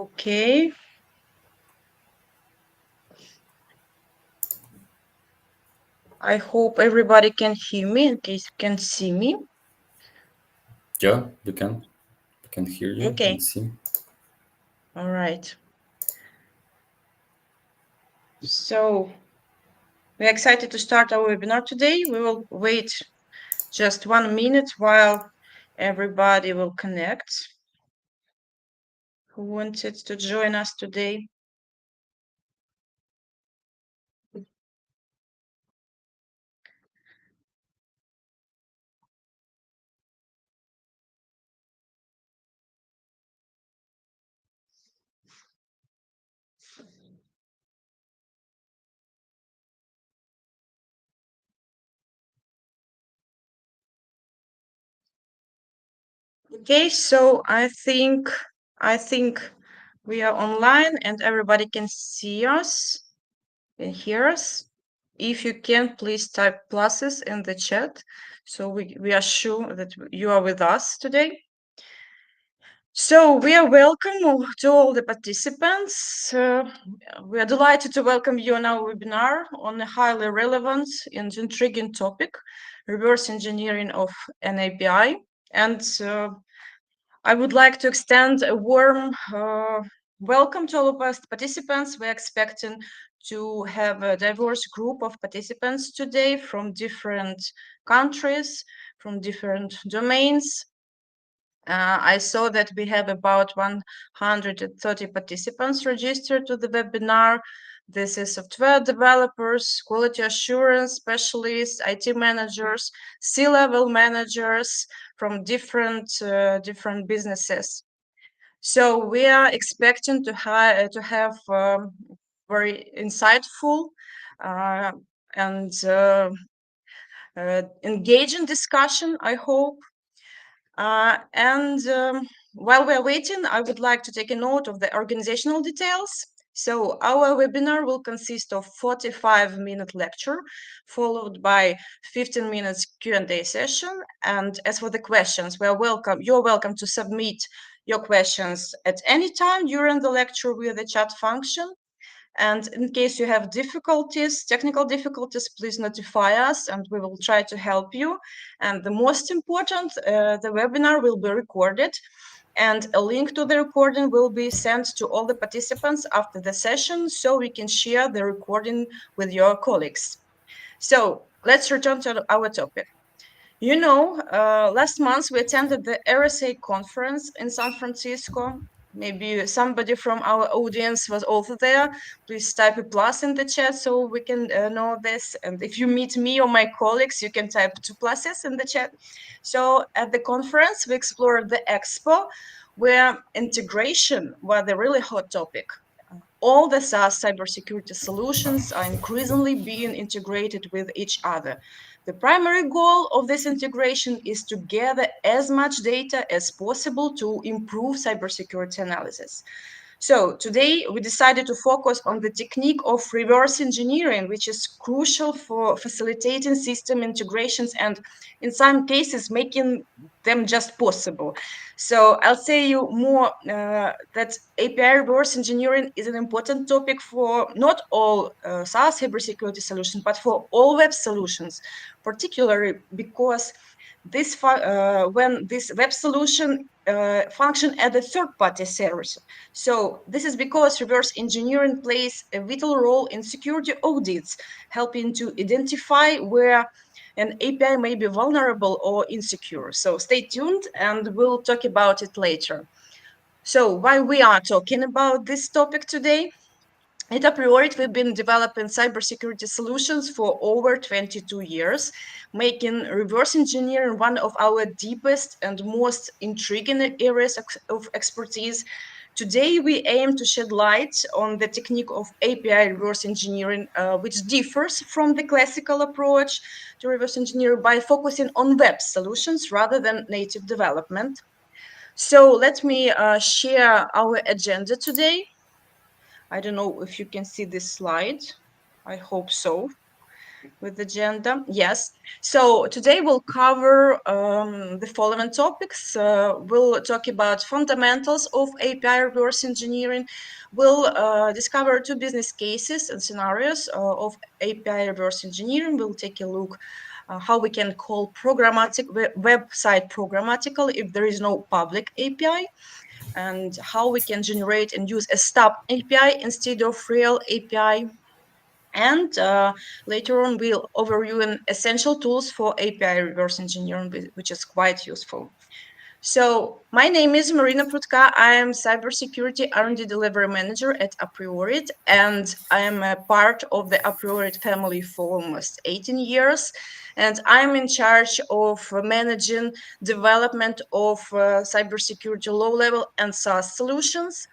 Okay. I hope everybody can hear me, in case you can see me. Yeah, we can. We can hear you Okay. and see. All right. So we're excited to start our webinar today. We will wait just 1 minute while everybody will connect who wanted to join us today. Okay, so I think we are online and everybody can see us and hear us. If you can, please type pluses in the chat so we are sure that you are with us today. So we are welcome to all the participants. We are delighted to welcome you on our webinar on a highly relevant and intriguing topic, reverse engineering of an API. And I would like to extend a warm welcome to all of us participants. We're expecting to have a diverse group of participants today from different countries, from different domains. I saw that we have about 130 participants registered to the webinar. This is software developers, quality assurance specialists, IT managers, C-level managers from different businesses. So we are expecting to have very insightful and engaging discussion, I hope. While we're waiting, I would like to take a note of the organizational details. So our webinar will consist of 45-minute lecture, followed by 15 minutes Q&A session. And as for the questions, you're welcome to submit your questions at any time during the lecture via the chat function. And in case you have technical difficulties, please notify us and we will try to help you. And the most important, the webinar will be recorded and a link to the recording will be sent to all the participants after the session so we can share the recording with your colleagues. So let's return to our topic. Last month we attended the RSA conference in San Francisco. Maybe somebody from our audience was also there. Please type a plus in the chat so we can know this. And if you meet me or my colleagues, you can type 2 pluses in the chat. So at the conference, we explored the expo where integration was the really hot topic. All the SaaS cybersecurity solutions are increasingly being integrated with each other. The primary goal of this integration is to gather as much data as possible to improve cybersecurity analysis. So today we decided to focus on the technique of reverse engineering, which is crucial for facilitating system integrations and in some cases making them just possible. So I'll say you more that API reverse engineering is an important topic for not all SaaS cybersecurity solutions, but for all web solutions, particularly because when this web solution function as a third-party service. So this is because reverse engineering plays a vital role in security audits, helping to identify where an API may be vulnerable or insecure. So stay tuned and we'll talk about it later. So why we are talking about this topic today? At Apriorit, we've been developing cybersecurity solutions for over 22 years, making reverse engineering one of our deepest and most intriguing areas of expertise. Today, we aim to shed light on the technique of API reverse engineering, which differs from the classical approach to reverse engineering by focusing on web solutions rather than native development. So let me share our agenda today. I don't know if you can see this slide. I hope so. with the agenda. Yes. So today we'll cover the following topics. We'll talk about fundamentals of API reverse engineering. We'll discover two business cases and scenarios of API reverse engineering. We'll take a look how we can call website programmatical if there is no public API, and how we can generate and use a stub API instead of real API. And later on, we'll overview an essential tools for API reverse engineering, which is quite useful. So my name is Maryna Prudka. I am Cybersecurity R&D Delivery Manager at Apriorit, and I am a part of the Apriorit family for almost 18 years. And I'm in charge of managing development of cybersecurity low-level and SaaS solutions,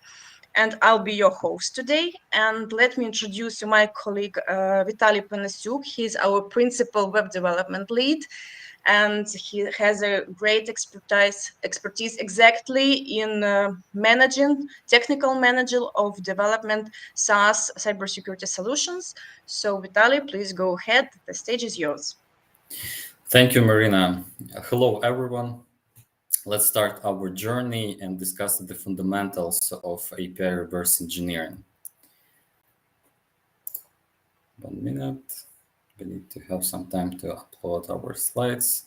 and I'll be your host today. And let me introduce you my colleague Vitaliy Panasyuk. He's our principal web development lead, and he has a great expertise exactly in managing technical manager of development SaaS cybersecurity solutions. So Vitaliy, please go ahead. The stage is yours. Thank you, Maryna. Hello, everyone. Let's start our journey and discuss the fundamentals of API reverse engineering. 1 minute. We need to have some time to upload our slides.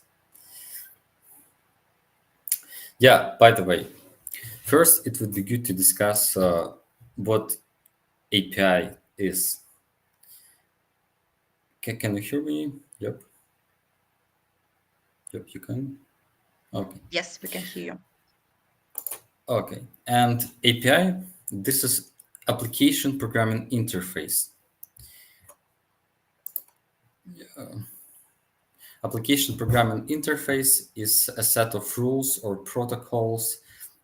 Yeah, by the way, first it would be good to discuss what API is. Can you hear me? Yep. Yep, you can. Okay. Yes, we can hear you. Okay. And API, this is application programming interface. Application programming interface is a set of rules or protocols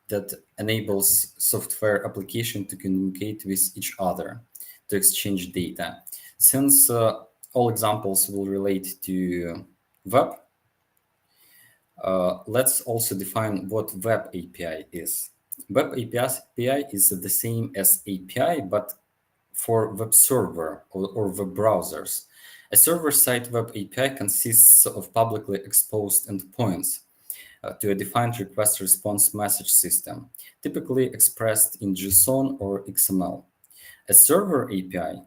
that enables software application to communicate with each other, to exchange data. Since all examples will relate to web, let's also define what web API is. Web API is the same as API, but for web server or web browsers. A server-side web API consists of publicly exposed endpoints to a defined request-response message system, typically expressed in JSON or XML. A server API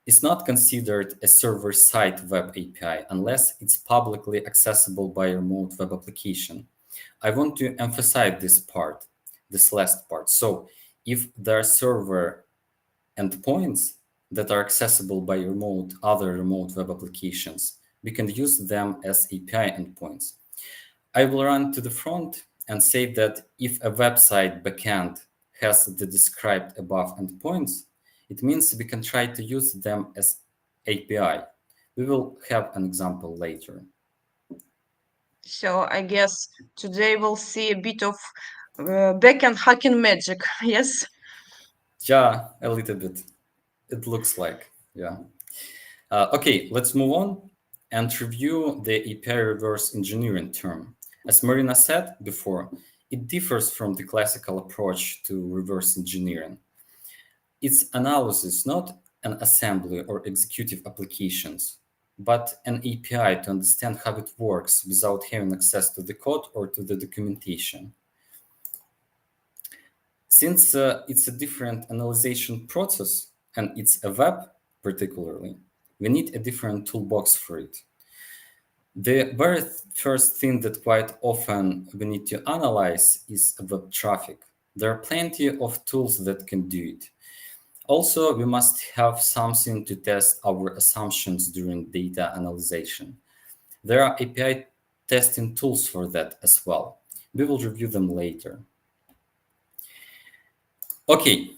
is not considered a server-side web API unless it's publicly accessible by a remote web application. I want to emphasize this last part. So if there are server endpoints that are accessible by other remote web applications, we can use them as API endpoints. I will run to the front and say that if a website backend has the described above endpoints, it means we can try to use them as API. We will have an example later. So I guess today we'll see a bit of backend hacking magic. Yes. Yeah, a little bit. It looks like, yeah. Okay, let's move on and review the API reverse engineering term. As Maryna said before, it differs from the classical approach to reverse engineering. Its analysis not an assembly or executive applications, but an API to understand how it works without having access to the code or to the documentation. Since it's a different analyzation process and it's a web particularly, we need a different toolbox for it. The very first thing that quite often we need to analyze is web traffic. There are plenty of tools that can do it. Also, we must have something to test our assumptions during data analyzation. There are API testing tools for that as well. We will review them later. Okay,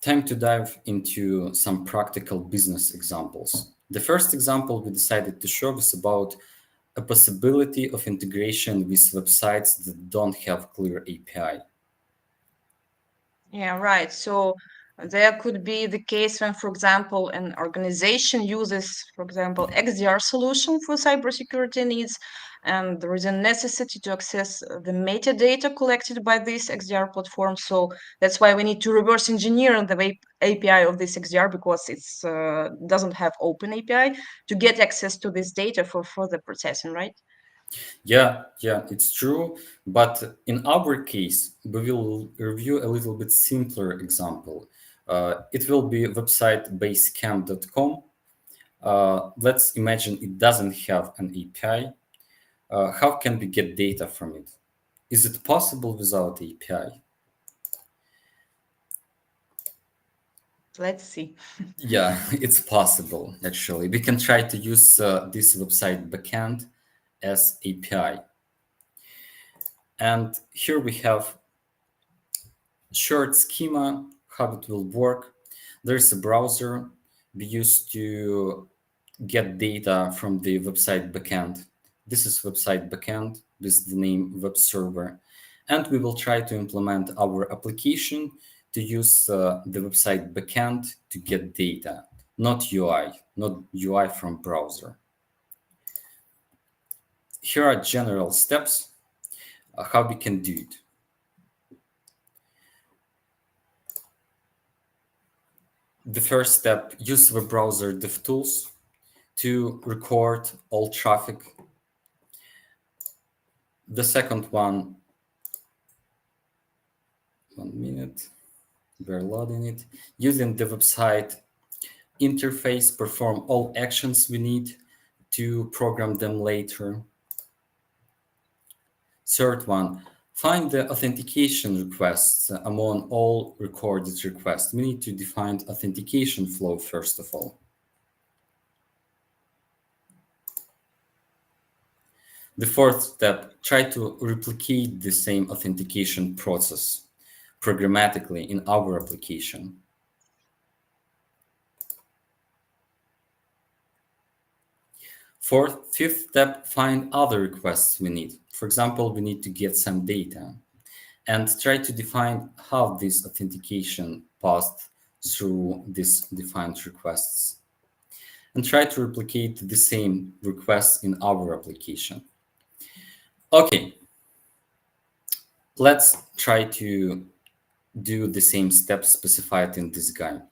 time to dive into some practical business examples. The first example we decided to show is about a possibility of integration with websites that don't have clear API. Yeah, right. So there could be the case when, for example, an organization uses, for example, XDR solution for cybersecurity needs, and there is a necessity to access the metadata collected by this XDR platform. So that's why we need to reverse engineer the API of this XDR, because it's doesn't have open API, to get access to this data for further processing, right? Yeah, it's true. But in our case, we will review a little bit simpler example. It will be website basecamp.com. Let's imagine it doesn't have an API. How can we get data from it? Is it possible without API? Let's see. Yeah, it's possible, actually. We can try to use this website backend as API. And here we have short schema, how it will work. There's a browser we use to get data from the website backend. This is website backend with the name web server. And we will try to implement our application to use the website backend to get data, not UI from browser. Here are general steps how we can do it. The first step, use web browser DevTools to record all traffic. The second one, 1 minute, we're loading it. Using the website interface, perform all actions we need to program them later. Third one, find the authentication requests among all recorded requests. We need to define authentication flow first of all. The fourth step, try to replicate the same authentication process programmatically in our application. Fifth step, find other requests we need. For example, we need to get some data and try to define how this authentication passed through these defined requests. And try to replicate the same requests in our application. Okay, let's try to do the same steps specified in this guide.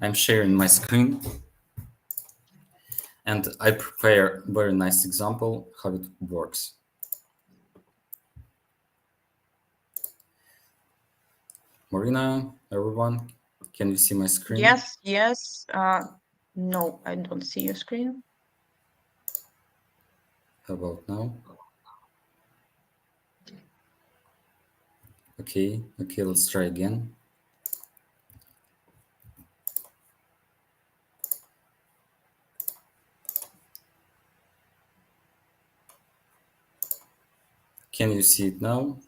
I'm sharing my screen and I prepare a very nice example how it works. Maryna, everyone, can you see my screen? Yes. No, I don't see your screen. How about now? Okay, let's try again. Can you see it now?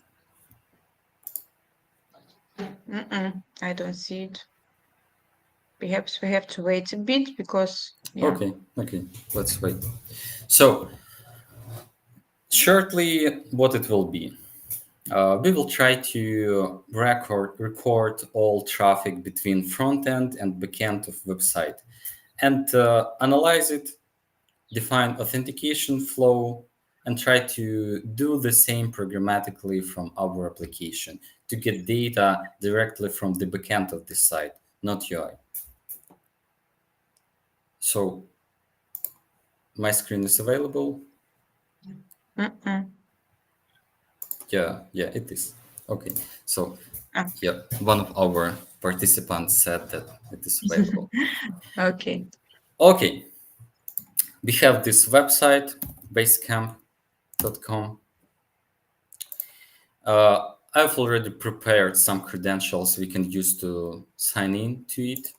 I don't see it. Perhaps we have to wait a bit because, yeah. Okay, let's wait. So, shortly, what it will be. We will try to record all traffic between front end and back end of website and analyze it, define authentication flow, and try to do the same programmatically from our application to get data directly from the backend of the site, not UI. So my screen is available. Yeah, it is. Okay, so yeah, one of our participants said that it is available. Okay. We have this website, basecamp.com. I've already prepared some credentials we can use to sign in to it.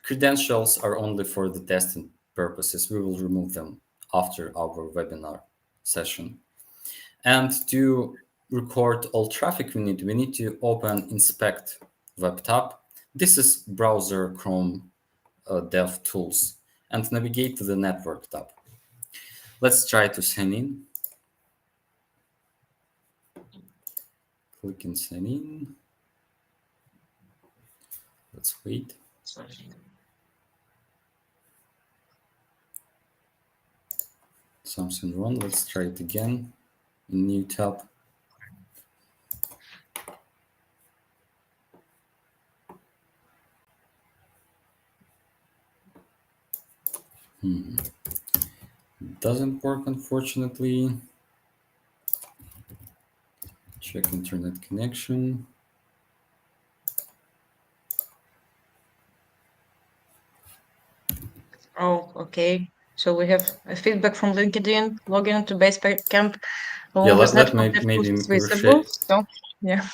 Credentials are only for the testing purposes. We will remove them after our webinar session. And to record all traffic we need to open inspect web tab. This is browser Chrome dev tools and navigate to the network tab. Let's try to sign in. Click and sign in. Let's wait. something wrong. Let's try it again in new tab. Doesn't work, unfortunately. Check internet connection. Oh, okay. So we have a feedback from LinkedIn. Login to Basecamp Yeah, along with let network me maybe difficulties visible. reshare. So yeah.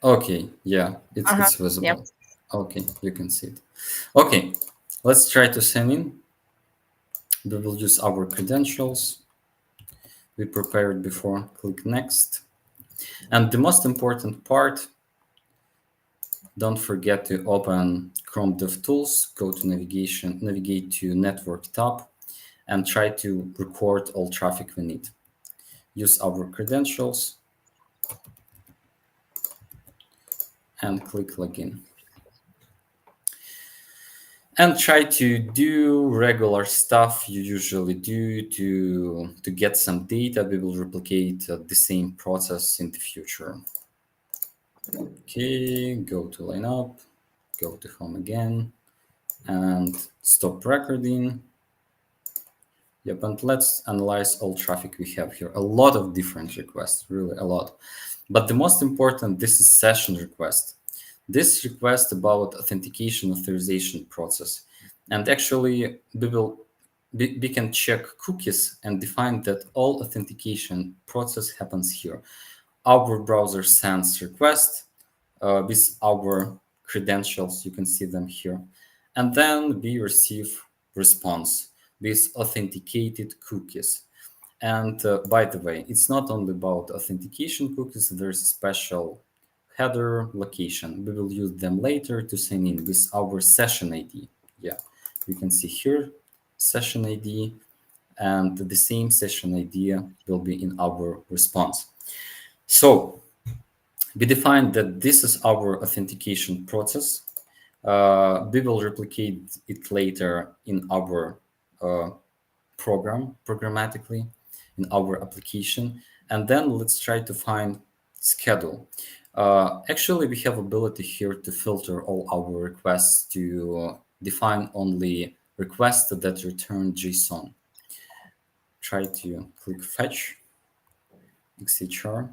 Okay, yeah, Uh-huh. it's Yep. visible. Okay, you can see it. Okay, let's try to sign in. We will use our credentials we prepared before. Click next. And the most important part, don't forget to open Chrome DevTools, go to navigation, navigate to network tab, and try to record all traffic we need. Use our credentials and click login. And try to do regular stuff you usually do to get some data. We will replicate the same process in the future. Okay, go to lineup, go to home again, and stop recording. Yep, and let's analyze all traffic we have here. A lot of different requests, really a lot. But the most important, this is session request. This request about authentication authorization process. And actually, we can check cookies and define that all authentication process happens here. Our browser sends request with our credentials. You can see them here. And then we receive response with authenticated cookies. And by the way, it's not only about authentication cookies. There's a special header location. We will use them later to sign in with our session ID. Yeah, you can see here session ID, and the same session ID will be in our response. So we define that this is our authentication process. We will replicate it later in our program, programmatically, in our application. And then let's try to find schedule. Actually, we have ability here to filter all our requests to define only requests that return JSON. Try to click fetch, XHR,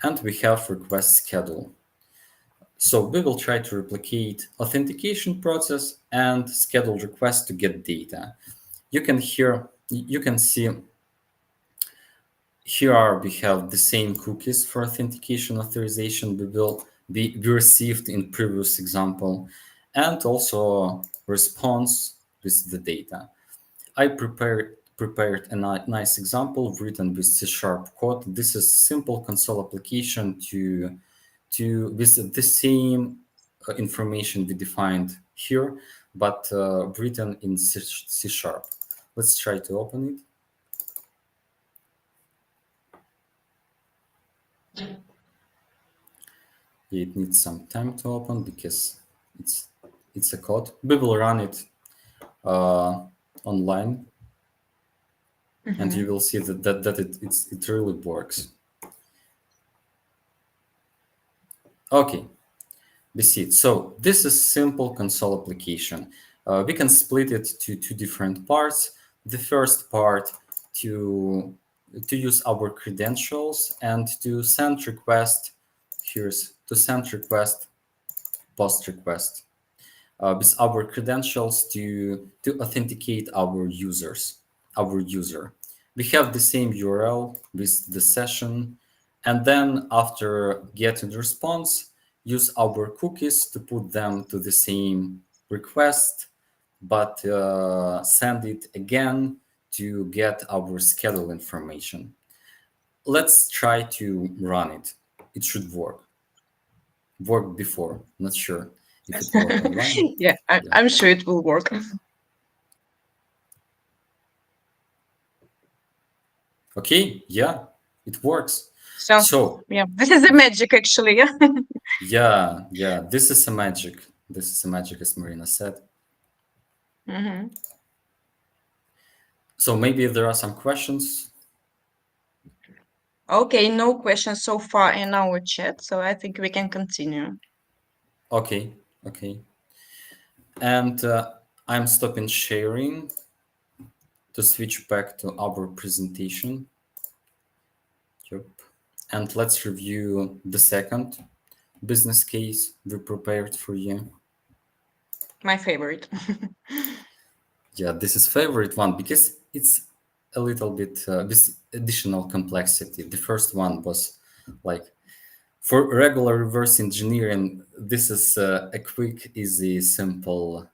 and we have request schedule. So we will try to replicate authentication process and schedule request to get data. You can see here we have the same cookies for authentication authorization we received in previous example, and also response with the data. I prepared a nice example written with C# code. This is simple console application with the same information we defined here, but written in C#. Let's try to open it. It needs some time to open because it's a code. We will run it online, and you will see that it really works. Okay, we see it. So this is simple console application. We can split it to two different parts. The first part to use our credentials and to send request. Here's to send request, post request. With our credentials to authenticate our user. We have the same URL with the session, and then after getting response, use our cookies to put them to the same request, but send it again to get our schedule information. Let's try to run it. It should work. Worked before, not sure if it worked online. Yeah, Yeah. I'm sure it will work. Okay, yeah, it works. So So yeah, this is the magic actually. Yeah. yeah, this is a magic. This is a magic, as Maryna said. Mm-hmm. So maybe there are some questions. Okay, no questions so far in our chat, so I think we can continue. Okay, okay. And I'm stopping sharing to switch back to our presentation. Yep. And let's review the second business case we prepared for you. My favorite. Yeah, this is favorite one because it's a little bit with additional complexity. The first one was like for regular reverse engineering. This is a quick, easy, simple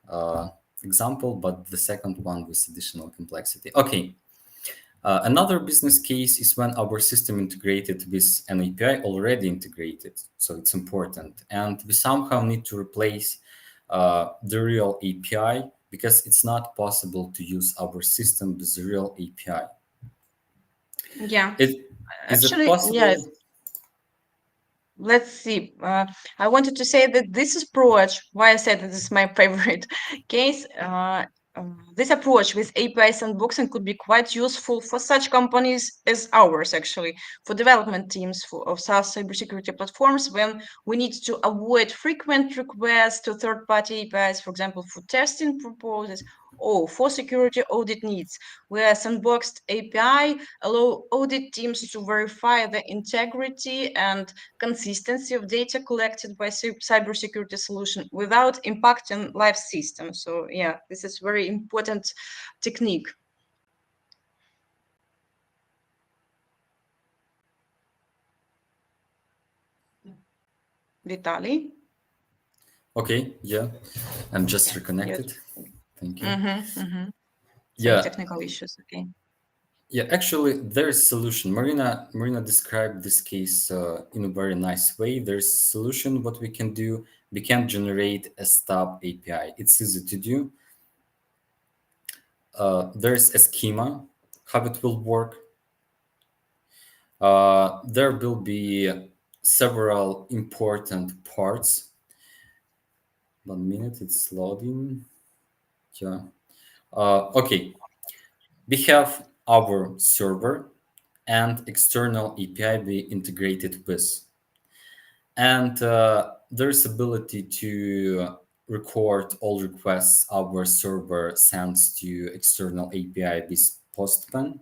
example, but the second one with additional complexity. Okay. Another business case is when our system integrated with an API already integrated, so it's important. And we somehow need to replace the real API because it's not possible to use our system with the real API. Yeah. It, is it Actually, yes. possible? Let's see. I wanted to say that this approach, why I said that this is my favorite case, this approach with API sandboxing could be quite useful for such companies as ours, actually, for development teams of SaaS cybersecurity platforms when we need to avoid frequent requests to third-party APIs, for example, for testing purposes or for security audit needs, where sandboxed API allow audit teams to verify the integrity and consistency of data collected by cybersecurity solution without impacting live systems. So yeah, this is very important technique. Vitaliy? Okay, yeah, I'm just Yeah, yes. reconnected. Thank you. Mm-hmm. Some Yeah, technical issues. Okay. yeah, actually, there's solution. Marina described this case in a very nice way. There's solution. What we can do, we can generate a stub API. It's easy to do. There's a schema, how it will work. There will be several important parts. 1 minute, it's loading. Yeah. Okay, we have our server and external API we integrated with. And there's ability to record all requests our server sends to external API with Postman,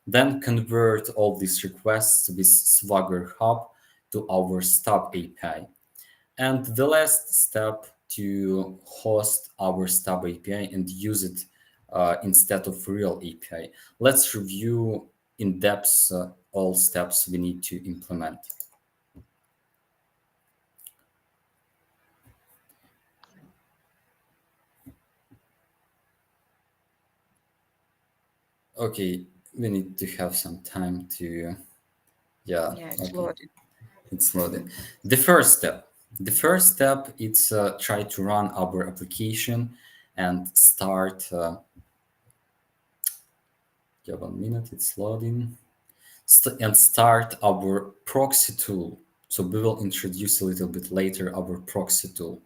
then convert all these requests with Swagger Hub to our stub API. And the last step to host our stub API and use it instead of real API. Let's review in depth all steps we need to implement. Okay, we need to have some time to, yeah, Yeah, it's okay, loaded. it's loaded. The first step is try to run our application and start, yeah, 1 minute, it's loading, and start our proxy tool. So we will introduce a little bit later our proxy tool.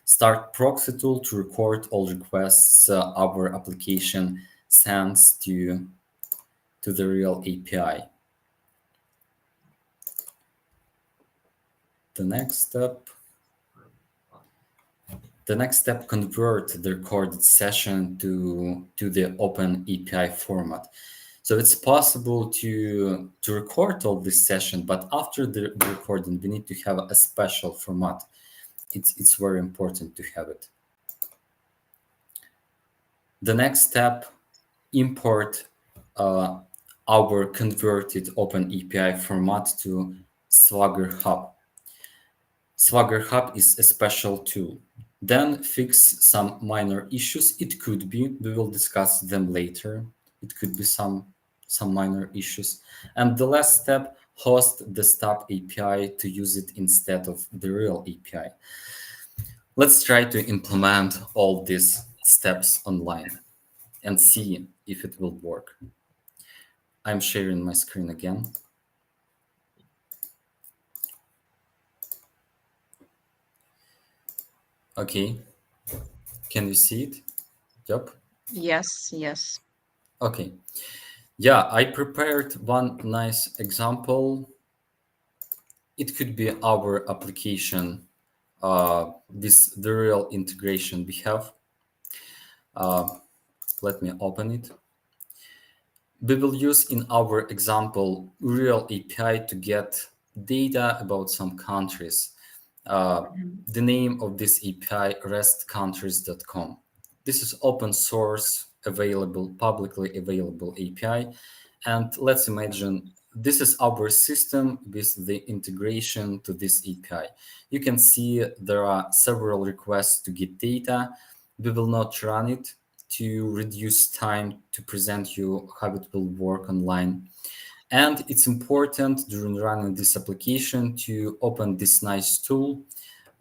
Start proxy tool to record all requests our application sends to the real API. The next step, convert the recorded session to the open API format. So it's possible to record all this session, but after the recording, we need to have a special format. It's very important to have it. The next step, import uh, our converted open API format to Swagger Hub. Swagger Hub is a special tool. Then fix some minor issues. It could be, we will discuss them later. It could be some minor issues. And the last step, host the stub API to use it instead of the real API. Let's try to implement all these steps online and see if it will work. I'm sharing my screen again. Okay, can you see it? Yep. Yes, yes. Okay. Yeah, I prepared one nice example. It could be our application with the real integration we have. Uh, Let me open it. We will use in our example real API to get data about some countries. Mhm. The name of this API, restcountries.com. This is open source, available, publicly available API. And let's imagine this is our system with the integration to this API. You can see there are several requests to get data. We will not run it to reduce time to present you how it will work online. And it's important during running this application to open this nice tool.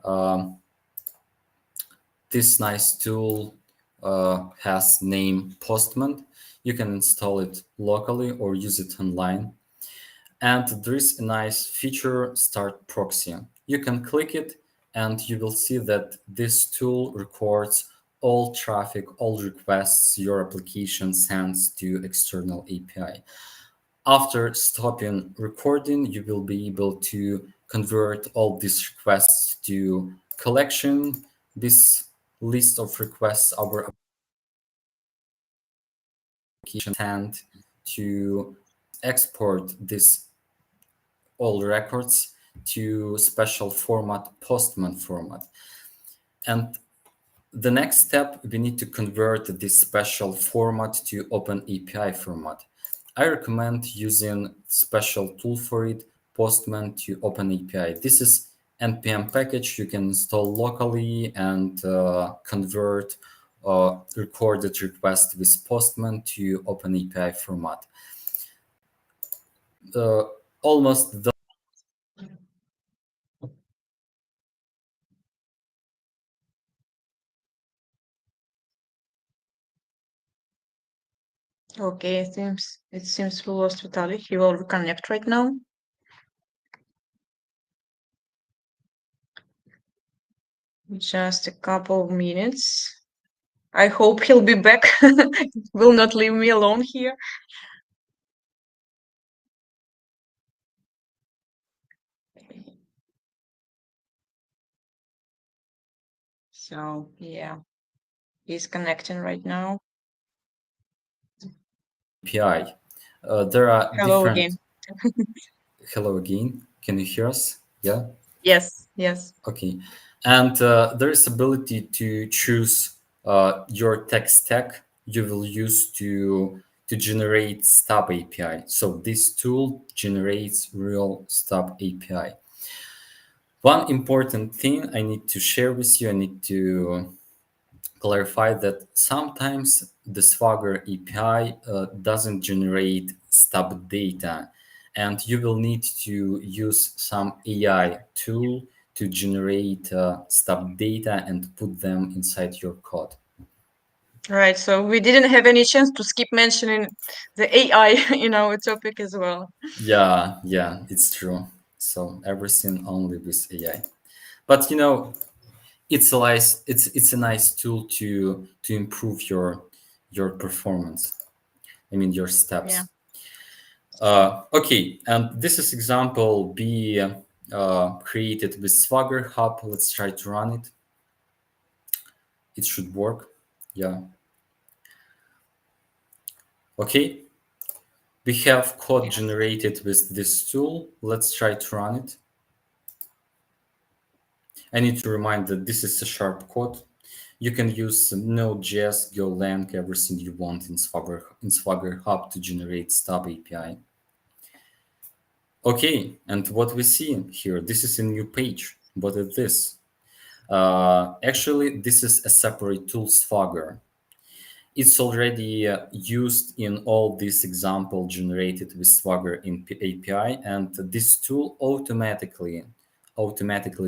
Um, this nice tool has name Postman. You can install it locally or use it online. And there is a nice feature, Start Proxy. You can click it and you will see that this tool records all traffic, all requests your application sends to external API. After stopping recording, you will be able to convert all these requests to collection. This list of requests our application send to export this all records to special format, Postman format. And the next step, we need to convert this special format to Open API format. I recommend using special tool for it, Postman to Open API. This is npm package you can install locally and convert recorded request with Postman to Open API format. Almost the Okay, it seems we lost Vitaliy. He will reconnect right now. Just a couple of minutes. I hope he'll be back. Will not leave me alone here. So yeah, he's connecting right now. API. There are Hello different. again. Hello again. Can you hear us? Yeah. Yes, yes. Okay. And there is ability to choose your tech stack you will use to generate stub API. So this tool generates real stub API. One important thing I need to share with you, I need to clarify that sometimes the Swagger API doesn't generate stub data, and you will need to use some AI tool to generate stub data and put them inside your code. Right. So we didn't have any chance to skip mentioning the AI in our topic as well. Yeah, it's true. So everything only with AI. But it's a nice tool to improve your performance. I mean your Yeah. steps. Okay, and this is example be created with Swagger Hub. Let's try to run it. It should work. Yeah. Okay, we have code Yeah. generated with this tool. Let's try to run it. I need to remind that this is a sharp code. You can use Node.js, Golang, everything you want in Swagger Hub to generate stub API. Okay, and what we see here, this is a new page. What is this? Actually, this is a separate tool, Swagger. It's already used in all this example generated with Swagger in API, and this tool automatically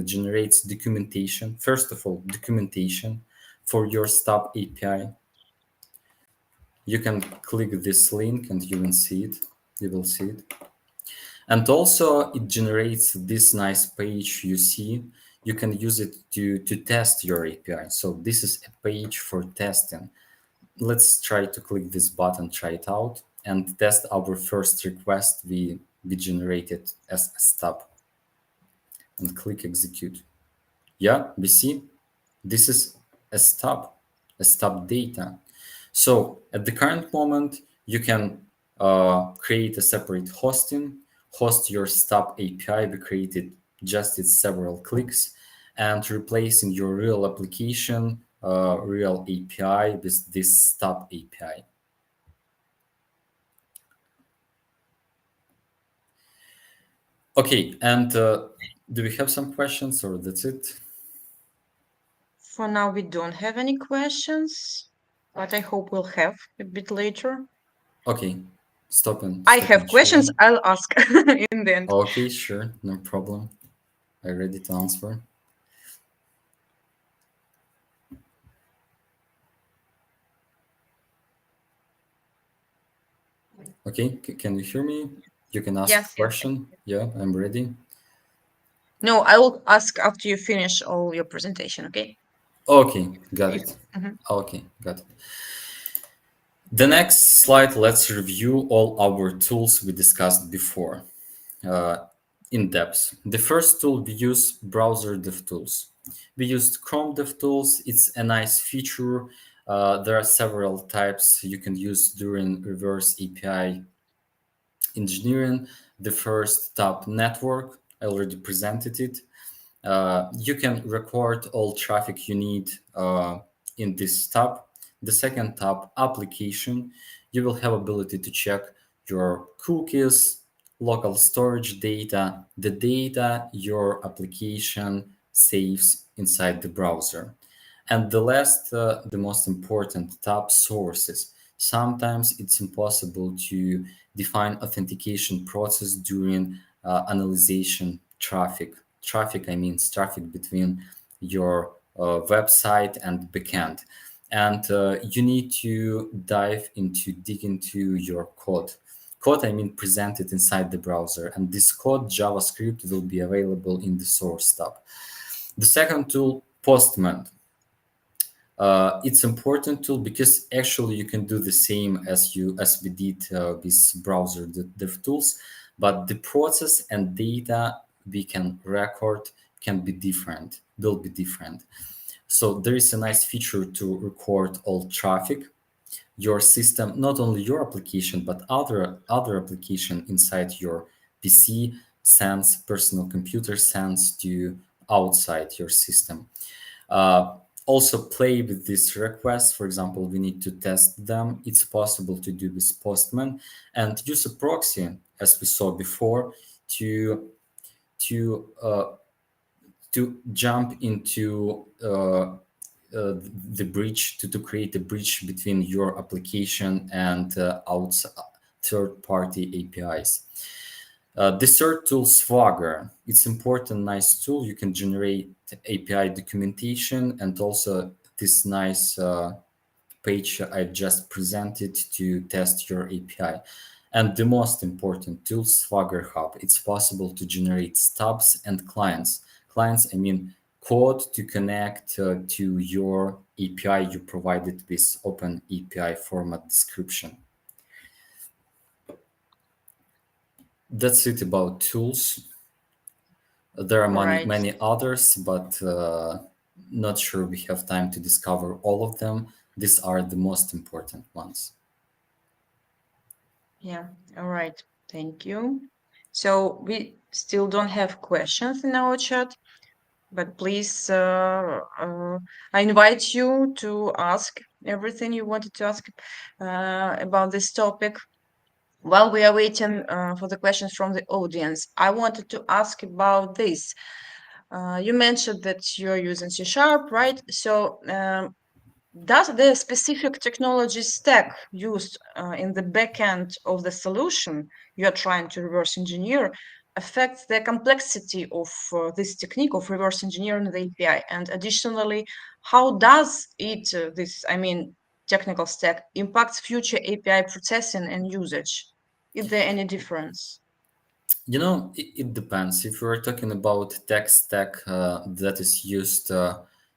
generates documentation. First of all, documentation for your stub API. You can click this link and you will see it. You will see it. And also it generates this nice page you see. You can use it to test your API. So this is a page for testing. let's try to click this button, try it out, and test our first request we generated as a stub, and click execute. Yeah, we see this is a stub, a stub data. So at the current moment, you can create a separate hosting, host your stub API we created just with several clicks, and replacing your real application, real API with this stub API. Okay, and do we have some questions or that's it? For now, we don't have any questions, but I hope we'll have a bit later. Okay, I stop have and questions. sharing. I'll ask in the end. Okay, sure, no problem. I'm ready to answer. Okay, can you hear me? You can ask a Yes, yes. question. Yeah, I'm ready. No, I will ask after you finish all your presentation, okay? Okay, got If, it. Mhm. Okay, got it. The next slide, let's review all our tools we discussed before uh, in depth. The first tool we use, browser DevTools. We used Chrome DevTools. It's a nice feature. There are several types you can use during reverse API engineering. The first tab, network. I already presented it. You can record all traffic you need in this tab. The second tab, application, you will have ability to check your cookies, local storage data, the data your application saves inside the browser. And the last, the most important tab, sources. Sometimes it's impossible to define authentication process during analyzation traffic. Traffic, I mean traffic between your website and backend. And you need to dig into your code. Code, I mean presented inside the browser. And this code, JavaScript, will be available in the source tab. The second tool, Postman. It's important tool because actually you can do the same as we did with browser dev tools, but the process and data we can record can be different, will be different. So there is a nice feature to record all traffic, your system, not only your application but other application inside your PC sends, personal computer sends to outside your system. uh, Also play with these requests. For example, we need to test them. It's possible to do with Postman and use a proxy, as we saw before, to to uh, to jump into the bridge to create a bridge between your application and third-party APIs. The third tool, Swagger. It's important, nice tool. You can generate API documentation and also this nice page I just presented to test your API. And the most important tool, Swagger Hub. It's possible to generate stubs and clients. Clients, I mean code to connect to your API you provided with Open API format description. That's it about tools. There are All right. many others, but not sure we have time to discover all of them. These are the most important ones. Yeah. All right. Thank you. So we still don't have questions in our chat, but please, I invite you to ask everything you wanted to ask about this topic. While we are waiting for the questions from the audience, I wanted to ask about this. You mentioned that you're using C Sharp, right? So does the specific technology stack used in the backend of the solution you are trying to reverse engineer affect the complexity of this technique of reverse engineering the API? And additionally, how does I mean, technical stack impacts future API processing and usage? Is there any difference? It depends. If we're talking about tech stack that is used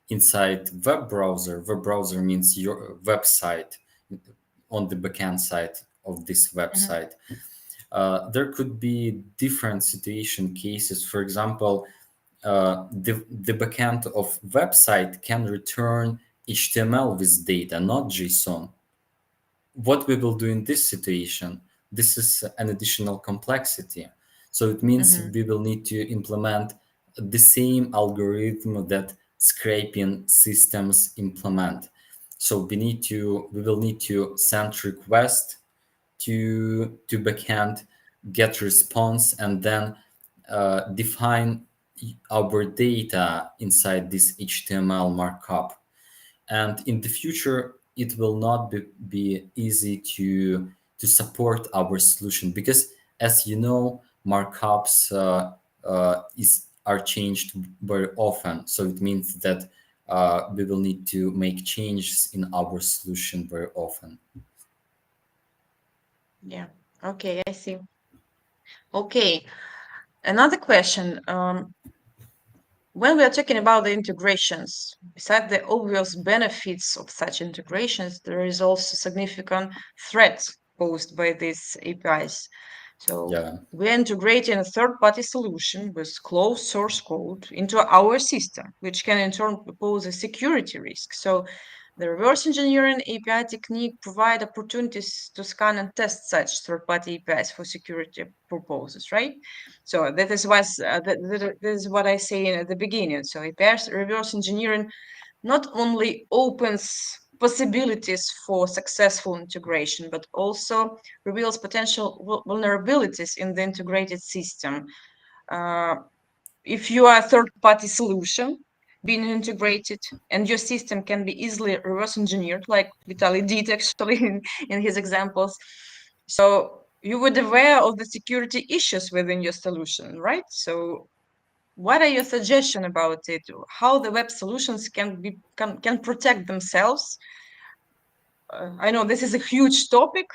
inside web browser means your website. on the backend side of this Mhm. website. There could be different situation cases. For example, the backend of website can return HTML with data, not JSON. What we will do in this situation, this is an additional complexity. So it means Mhm. we will need to implement the same algorithm that scraping systems implement. So we will need to send request to backend, get response, and then define our data inside this HTML markup. And in the future, it will not be easy to support our solution because, as you know, markups are changed very often. So it means that we will need to make changes in our solution very often. Yeah. Okay, I see. Okay. Another question. When we are talking about the integrations, besides the obvious benefits of such integrations, there is also significant threats posed by these APIs. So Yeah. we're integrating a third-party solution with closed source code into our system, which can in turn pose a security risk. So the reverse engineering API technique provide opportunities to scan and test such third-party APIs for security purposes, right? So that is what I say at the beginning. So reverse engineering not only opens possibilities for successful integration, but also reveals potential vulnerabilities in the integrated system. Uh, if you are a third-party solution being integrated and your system can be easily reverse engineered, like Vitaliy did actually in his examples, so you were aware of the security issues within your solution, right? So what are your suggestions about it? How the web solutions can protect themselves? I know this is a huge topic,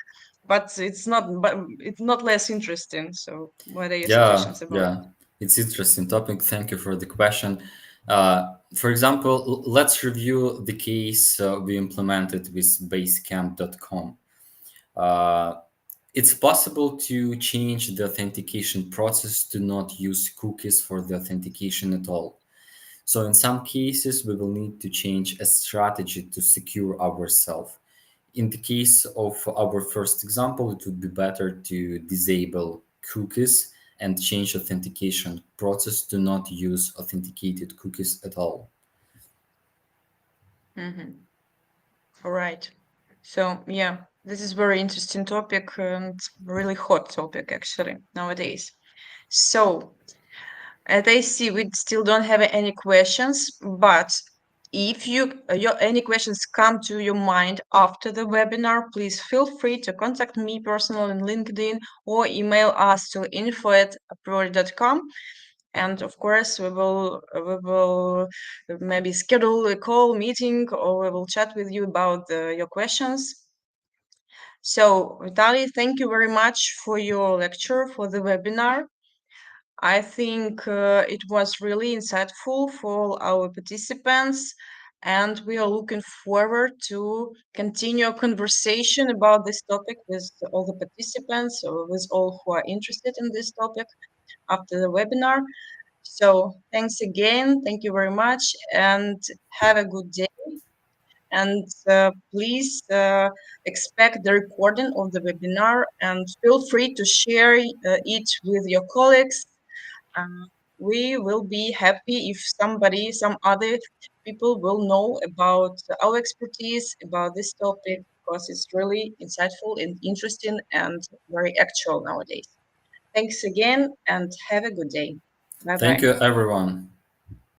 but it's not less interesting. So what are your Yeah, suggestions about yeah, it's interesting topic. Thank you for the question. For example, let's review the case we implemented with Basecamp.com. Uh, it's possible to change the authentication process to not use cookies for the authentication at all. So in some cases, we will need to change a strategy to secure ourselves. In the case of our first example, it would be better to disable cookies and change authentication process to not use authenticated cookies at all. it? All right. So yeah, this is very interesting topic and really hot topic actually nowadays. So as I see, we still don't have any questions, but if any questions come to your mind after the webinar, please feel free to contact me personally on LinkedIn or email us to info@apriorit.com. And of course, we will maybe schedule a call meeting or we will chat with you about your questions. So, Vitaliy, thank you very much for your lecture, for the webinar. I think it was really insightful for our participants, and we are looking forward to continue a conversation about this topic with all the participants or with all who are interested in this topic after the webinar. So, thanks again. Thank you very much, and have a good day. And please expect the recording of the webinar and feel free to share it with your colleagues. uh, we will be happy if some other people will know about our expertise about this topic because it's really insightful and interesting and very actual nowadays. Thanks again and have a good day. Bye Thank bye. you, everyone.